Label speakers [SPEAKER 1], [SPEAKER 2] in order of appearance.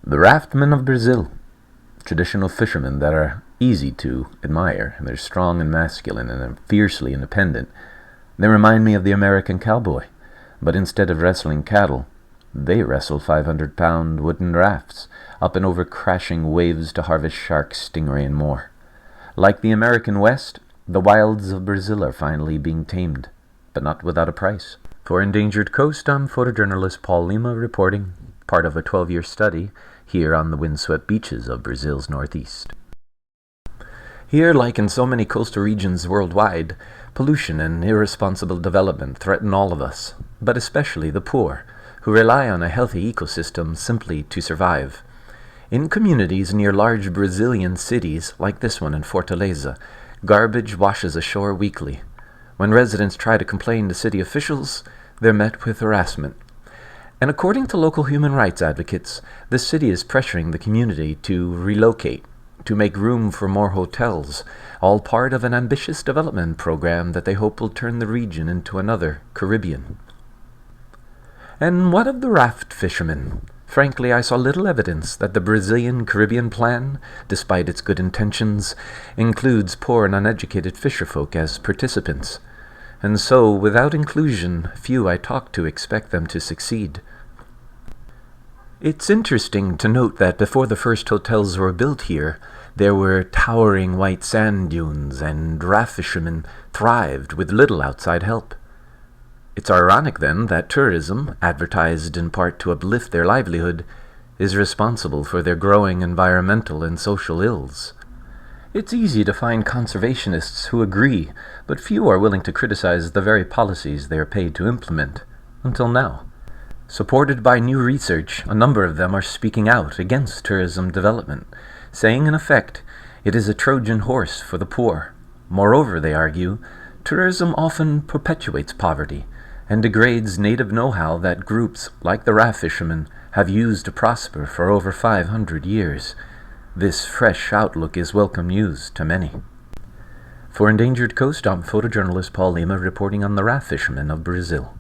[SPEAKER 1] The Raft Men of Brazil, traditional fishermen that are easy to admire. They're strong and masculine and fiercely independent. They remind me of the American cowboy, but instead of wrestling cattle, they wrestle 500-pound wooden rafts up and over crashing waves to harvest sharks, stingray, and more. Like the American West, the wilds of Brazil are finally being tamed, but not without a price. For Endangered Coast, I'm photojournalist Paul Lima reporting, part of a 12-year study here on the windswept beaches of Brazil's northeast. Here, like in so many coastal regions worldwide, pollution and irresponsible development threaten all of us, but especially the poor, who rely on a healthy ecosystem simply to survive. In communities near large Brazilian cities, like this one in Fortaleza, garbage washes ashore weekly. When residents try to complain to city officials, they're met with harassment. And according to local human rights advocates, the city is pressuring the community to relocate, to make room for more hotels, all part of an ambitious development program that they hope will turn the region into another Caribbean. And what of the raft fishermen? Frankly, I saw little evidence that the Brazilian Caribbean plan, despite its good intentions, includes poor and uneducated fisherfolk as participants. And so, without inclusion, few I talk to expect them to succeed. It's interesting to note that before the first hotels were built here, there were towering white sand dunes, and raft fishermen thrived with little outside help. It's ironic, then, that tourism, advertised in part to uplift their livelihood, is responsible for their growing environmental and social ills. It's easy to find conservationists who agree, but few are willing to criticize the very policies they are paid to implement, until now. Supported by new research, a number of them are speaking out against tourism development, saying in effect, it is a Trojan horse for the poor. Moreover, they argue, tourism often perpetuates poverty and degrades native know-how that groups like the raft fishermen have used to prosper for over 500 years. This fresh outlook is welcome news to many. For Endangered Coast, I'm photojournalist Paul Lima reporting on the raft fishermen of Brazil.